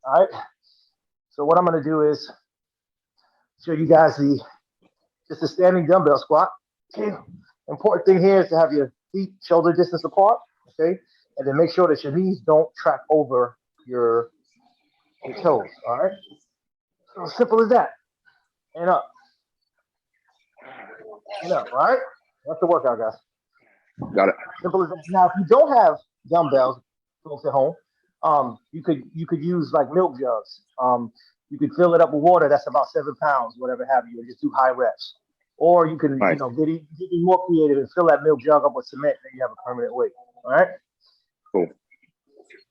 All right. So what I'm gonna do is show you guys the just a standing dumbbell squat. Okay. Important thing here is to have your feet shoulder distance apart. Okay. And then make sure that your knees don't track over your your toes. All right. So simple as that. And up and up. All right. That's the workout, guys. Got it. Simple as that. Now, if you don't have dumbbells, folks at home, you could use like milk jugs. You could fill it up with water. That's about 7 pounds, whatever have you, and just do high reps. Or you can, Nice. get more creative and fill that milk jug up with cement, and you have a permanent weight. All right. Cool.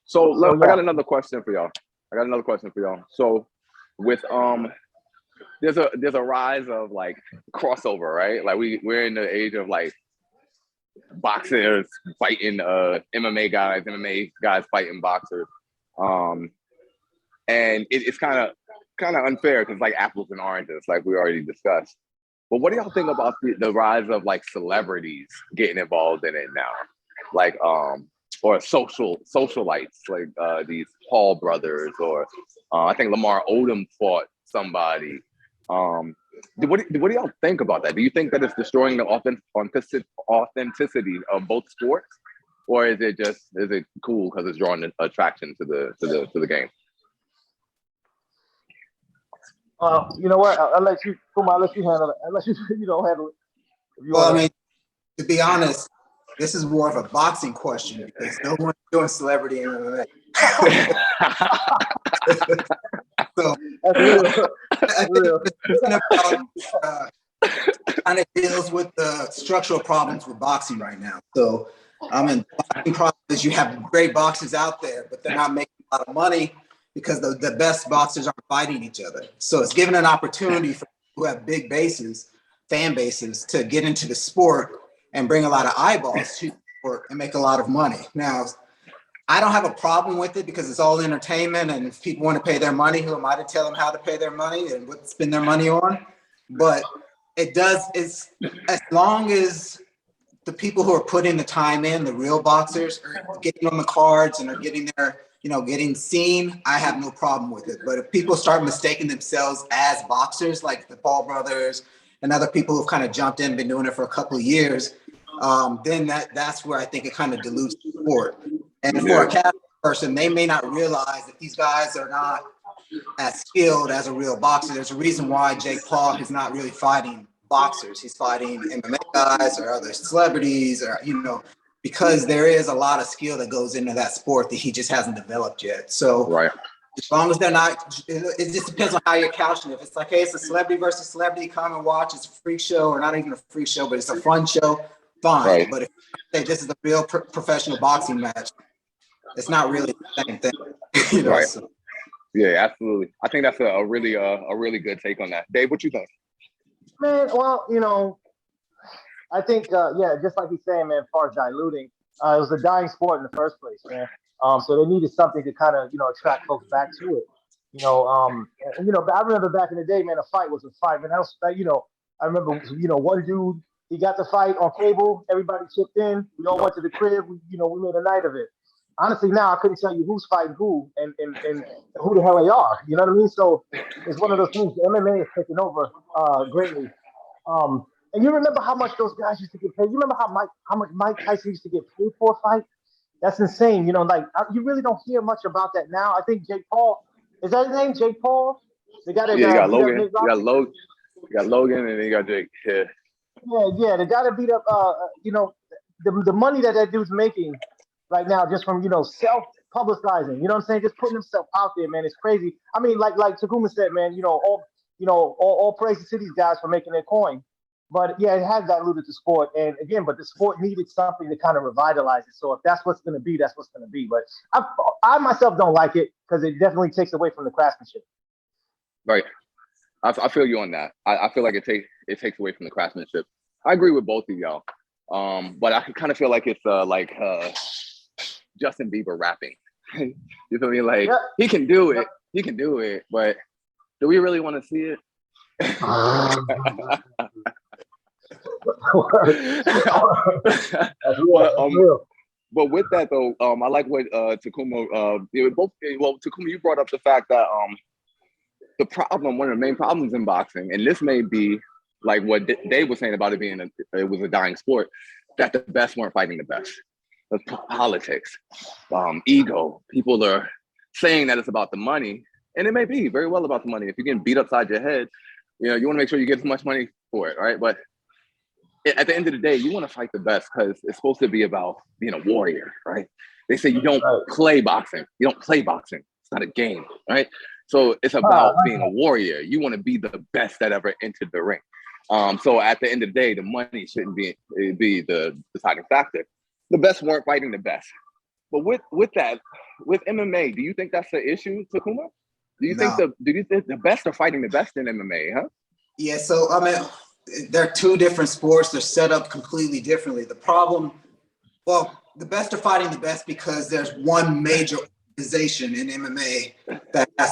So So I yeah. got another question for y'all. So with there's a rise of like crossover, right? Like we're in the age of like boxers fighting MMA guys fighting boxers. Um, and it's kind of unfair because like apples and oranges, like we already discussed. But what do y'all think about the rise of like celebrities getting involved in it now? Like or socialites like these Paul brothers or I think Lamar Odom fought somebody. What do y'all think about that? Do you think that it's destroying the authenticity of both sports, or is it cool because it's drawing attraction to the game? You know what? I'll let you, Kumar, I'll let you handle it. Unless you don't handle it. If you Well, I wanna. mean, to be honest, this is more of a boxing question because no one's doing celebrity MMA. So That's real. I That's think real. it's about kind of deals with the structural problems with boxing right now. So in boxing problems, you have great boxers out there, but they're not making a lot of money because the best boxers aren't fighting each other. So it's given an opportunity for people who have big bases, fan bases, to get into the sport and bring a lot of eyeballs to the sport and make a lot of money. Now, I don't have a problem with it because it's all entertainment, and if people want to pay their money, who am I to tell them how to pay their money and what to spend their money on? But it's as long as the people who are putting the time in, the real boxers, are getting on the cards and are getting their, getting seen, I have no problem with it. But if people start mistaking themselves as boxers, like the Paul brothers and other people who've kind of jumped in, been doing it for a couple of years, then that's where I think it kind of dilutes the sport. And for a casual person, they may not realize that these guys are not as skilled as a real boxer. There's a reason why Jake Paul is not really fighting boxers. He's fighting MMA guys or other celebrities, or because there is a lot of skill that goes into that sport that he just hasn't developed yet. So Right. as long as they're not, it just depends on how you're couching it. If it's like, hey, it's a celebrity versus celebrity, come and watch. It's a freak show, or not even a freak show, but it's a fun show. Fine. Right. But if you say this is a real professional boxing match, it's not really the same thing. Right. So. Yeah, absolutely. I think that's a really good take on that. Dave, what you think? Man, well, I think, yeah, just like he's saying, man, as far as diluting, it was a dying sport in the first place, man. So they needed something to kind of, attract folks back to it. But I remember back in the day, man, a fight was a fight, man. I remember, one dude, he got the fight on cable. Everybody chipped in. We all went to the crib. We made a night of it. Honestly, now I couldn't tell you who's fighting who and who the hell they are. You know what I mean? So it's one of those things. The MMA is taking over greatly. And you remember how much those guys used to get paid? You remember how much Mike Tyson used to get paid for a fight? That's insane. You really don't hear much about that now. I think Jake Paul, is that his name? Jake Paul? The guy that Yeah, you got beat up Logan. Nate You got Logan, and then you got Jake. Yeah. Yeah, the guy that beat up, the money that dude's making right now just from self publicizing. You know what I'm saying? Just putting himself out there, man. It's crazy. I mean, like Tacuma said, man. All praise to these guys for making their coin. But yeah, it has diluted the sport. And again, but the sport needed something to kind of revitalize it. So if that's what's going to be, that's what's going to be. But I myself don't like it because it definitely takes away from the craftsmanship. Right. I feel you on that. I feel like it takes away from the craftsmanship. I agree with both of y'all. But I kind of feel like it's like Justin Bieber rapping. You feel me? Like he can do it. He can do it. But do we really want to see it? That's real. But with that though, I like what Tacuma. Tacuma, you brought up the fact that the problem, one of the main problems in boxing, and this may be like what Dave was saying about it being it was a dying sport, that the best weren't fighting the best. It's politics, ego. People are saying that it's about the money, and it may be very well about the money. If you're getting beat upside your head, you want to make sure you get as much money for it, right? But at the end of the day, you want to fight the best because it's supposed to be about being a warrior, right? They say you don't play boxing. You don't play boxing. It's not a game, right? So it's about being a warrior. You want to be the best that ever entered the ring. So at the end of the day, the money shouldn't be the deciding factor. The best weren't fighting the best. But with MMA, do you think that's the issue, Tacuma? Do you think the best are fighting the best in MMA, huh? Yeah, so I mean, they're two different sports. They're set up completely differently. The problem, the best are fighting the best because there's one major organization in MMA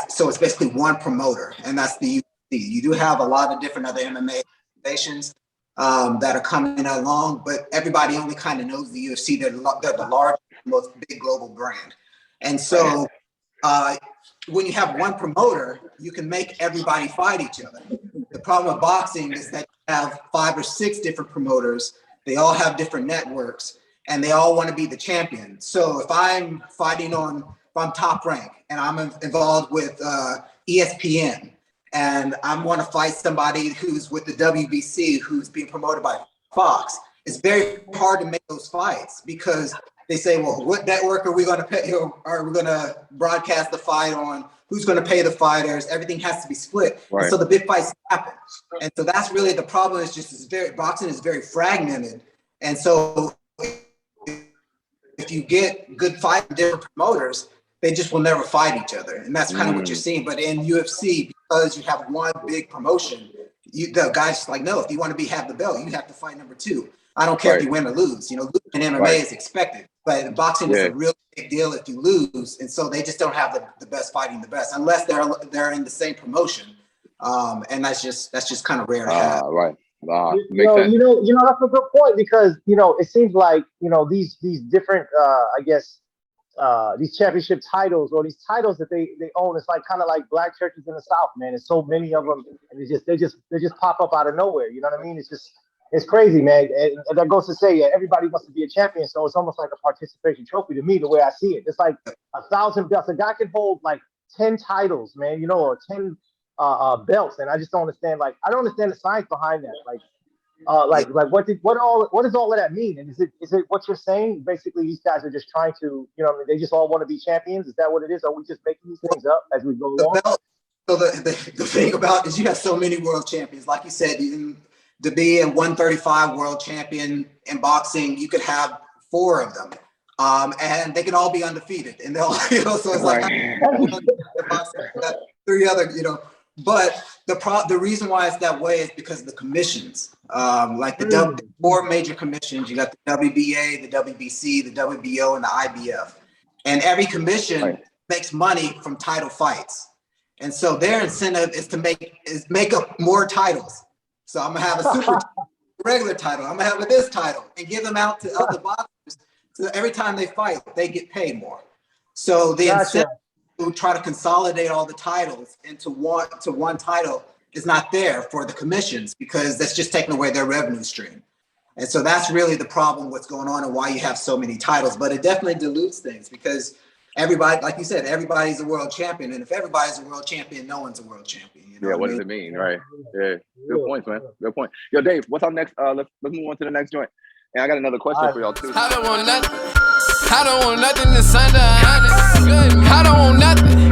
so it's basically one promoter, and that's the UFC. You do have a lot of different other MMA organizations that are coming along, but everybody only kind of knows the UFC. They're the largest, most big global brand. And so when you have one promoter, you can make everybody fight each other. The problem with boxing is that you have 5 or 6 different promoters. They all have different networks, and they all want to be the champion. So if I'm fighting if I'm Top Rank and I'm involved with ESPN, and I want to fight somebody who's with the WBC, who's being promoted by Fox, it's very hard to make those fights because they say, well, what network are we going to pay? Are we going to broadcast the fight on? Who's going to pay the fighters? Everything has to be split. Right. And so the big fights happen. And so that's really the problem. Boxing is very fragmented. And so if you get good fights from different promoters, they just will never fight each other. And that's kind of what you're seeing. But in UFC, because you have one big promotion, the guy's just like, no, if you want to have the belt, you have to fight number 2. I don't care if you win or lose. Losing in MMA is expected. But in boxing is a real big deal if you lose. And so they just don't have the best fighting the best unless they're in the same promotion. And that's just kind of rare to have. Right. Makes sense. That's a good point because, it seems like, these different, these championship titles or these titles that they own, it's like kind of like black churches in the South, man. There's so many of them, and they just pop up out of nowhere. You know what I mean? It's crazy, man. And that goes to say, everybody wants to be a champion, so it's almost like a participation trophy to me, the way I see it. It's like 1,000 belts. A guy can hold like 10 titles, man, or 10 belts, and I just don't understand. Like, I don't understand the science behind that. What does all of that mean? And is it what you're saying? Basically, these guys are just trying to, they just all want to be champions. Is that what it is? Are we just making these things up as we go along? So the thing about it is you have so many world champions. Like you said, to be a 135 world champion in boxing, you could have 4 of them, and they can all be undefeated. And they'll, so it's like 3 other, But the reason why it's that way is because of the commissions. Like the 4 major commissions. You got the WBA, the WBC, the WBO, and the IBF. And every commission makes money from title fights. And so their incentive is to make up more titles. So I'm gonna have a super regular title. I'm gonna have this title and give them out to other boxers. So every time they fight, they get paid more. So the incentive to try to consolidate all the titles into one title is not there for the commissions because that's just taking away their revenue stream. And so that's really the problem, what's going on and why you have so many titles. But it definitely dilutes things because everybody, like you said, everybody's a world champion. And if everybody's a world champion, no one's a world champion. What does it mean? Right. Yeah. Good points, man. Good point. Yo, Dave, what's up next? Let's move on to the next joint. And I got another question for y'all too. I don't want nothing. I don't want nothing that's under 100. I don't want nothing.